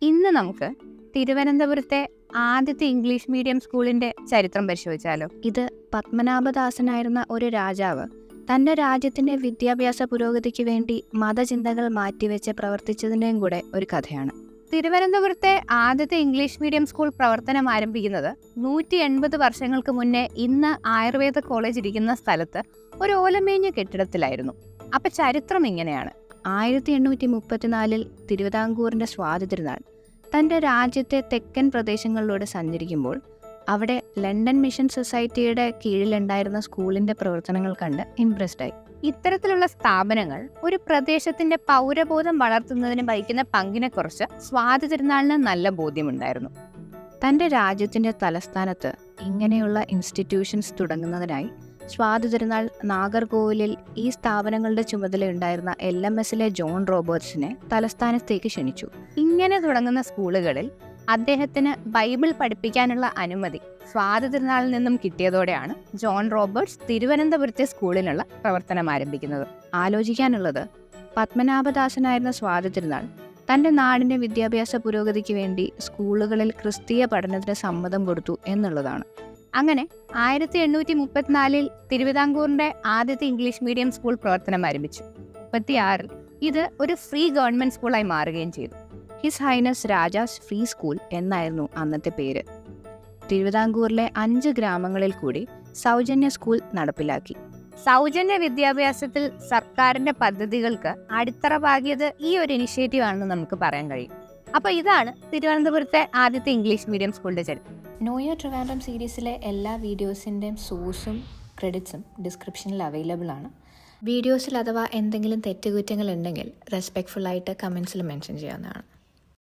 ഇന്ന് നമുക്ക് തിരുവനന്തപുരത്തെ ആദ്യത്തെ ഇംഗ്ലീഷ് മീഡിയം സ്കൂളിന്റെ ചരിത്രം പരിശോധിച്ചാലോ? ഇത് പത്മനാഭദാസനായിരുന്ന ഒരു രാജാവ് തന്റെ രാജ്യത്തിന്റെ വിദ്യാഭ്യാസ പുരോഗതിക്ക് വേണ്ടി മതചിന്തകൾ മാറ്റിവെച്ച് പ്രവർത്തിച്ചതിൻ്റെയും കൂടെ ഒരു കഥയാണ്. തിരുവനന്തപുരത്തെ ആദ്യത്തെ ഇംഗ്ലീഷ് മീഡിയം സ്കൂൾ പ്രവർത്തനം ആരംഭിക്കുന്നത് 180 വർഷങ്ങൾക്ക് മുന്നേ ഇന്ന് ആയുർവേദ കോളേജ് ഇരിക്കുന്ന സ്ഥലത്ത് ഒരു ഓലമേഞ്ഞ കെട്ടിടത്തിലായിരുന്നു. അപ്പൊ ചരിത്രം ഇങ്ങനെയാണ്. 1834 തിരുവിതാംകൂറിന്റെ സ്വാതന്ത്ര്യനാൾ തന്റെ രാജ്യത്തെ തെക്കൻ പ്രദേശങ്ങളിലൂടെ സഞ്ചരിക്കുമ്പോൾ അവിടെ ലണ്ടൻ മിഷൻ സൊസൈറ്റിയുടെ കീഴിലുണ്ടായിരുന്ന സ്കൂളിന്റെ പ്രവർത്തനങ്ങൾ കണ്ട് ഇംപ്രസ്ഡായി. ഇത്തരത്തിലുള്ള സ്ഥാപനങ്ങൾ ഒരു പ്രദേശത്തിന്റെ പൗരബോധം വളർത്തുന്നതിന് വഹിക്കുന്ന പങ്കിനെക്കുറിച്ച് സ്വാതി തിരുനാളിന് നല്ല ബോധ്യമുണ്ടായിരുന്നു. തന്റെ രാജ്യത്തിന്റെ തലസ്ഥാനത്ത് ഇങ്ങനെയുള്ള ഇൻസ്റ്റിറ്റ്യൂഷൻസ് തുടങ്ങുന്നതിനായി സ്വാതി തിരുനാൾ നാഗർകോവിലിൽ ഈ സ്ഥാപനങ്ങളുടെ ചുമതലയുണ്ടായിരുന്ന LMSലെ ജോൺ റോബർട്ട്സിനെ തലസ്ഥാനത്തേക്ക് ക്ഷണിച്ചു. ഇങ്ങനെ തുടങ്ങുന്ന സ്കൂളുകളിൽ അദ്ദേഹത്തിന് ബൈബിൾ പഠിപ്പിക്കാനുള്ള അനുമതി സ്വാതി തിരുനാളിൽ നിന്നും കിട്ടിയതോടെയാണ് ജോൺ റോബർട്ട്സ് തിരുവനന്തപുരത്തെ സ്കൂളിനുള്ള പ്രവർത്തനം ആരംഭിക്കുന്നത്. ആലോചിക്കാനുള്ളത്, പത്മനാഭദാസനായിരുന്ന സ്വാതി തിരുനാൾ തന്റെ നാടിന്റെ വിദ്യാഭ്യാസ പുരോഗതിക്ക് വേണ്ടി സ്കൂളുകളിൽ ക്രിസ്തീയ പഠനത്തിന് സമ്മതം കൊടുത്തു എന്നുള്ളതാണ്. അങ്ങനെ 1834 തിരുവിതാംകൂറിന്റെ ആദ്യത്തെ ഇംഗ്ലീഷ് മീഡിയം സ്കൂൾ പ്രവർത്തനം ആരംഭിച്ചു. 36 ഇത് ഒരു ഫ്രീ ഗവൺമെന്റ് സ്കൂളായി മാറുകയും ചെയ്തു. His highness Rajas free school എന്നായിരുന്നു അന്നത്തെ പേര്. തിരുവിതാംകൂറിലെ 5 ഗ്രാമങ്ങളിൽ കൂടി സൗജന്യ സ്കൂൾ നടപ്പിലാക്കി. സൗജന്യ വിദ്യാഭ്യാസത്തിൽ സർക്കാരിന്റെ പദ്ധതികൾക്ക് അടിത്തറ പാകിയത് ഈ ഒരു ഇനിഷ്യേറ്റീവ് ആണെന്ന് നമുക്ക് പറയാൻ കഴിയും. അപ്പോൾ ഇതാണ് തിരുവനന്തപുരത്തെ ആദ്യത്തെ ഇംഗ്ലീഷ് മീഡിയം സ്കൂളിന്റെ ചരിത്രം. നോ യുവർ ട്രിവാൻഡ്രം സീരീസിലെ എല്ലാ വീഡിയോസിൻ്റെയും സോഴ്സും ക്രെഡിറ്റ്സും ഡിസ്ക്രിപ്ഷനിൽ അവൈലബിൾ ആണ്. വീഡിയോസിൽ അഥവാ എന്തെങ്കിലും തെറ്റുകുറ്റങ്ങൾ ഉണ്ടെങ്കിൽ റെസ്പെക്ട്ഫുള്ളായിട്ട് കമൻസിൽ മെൻഷൻ ചെയ്യാവുന്നതാണ്.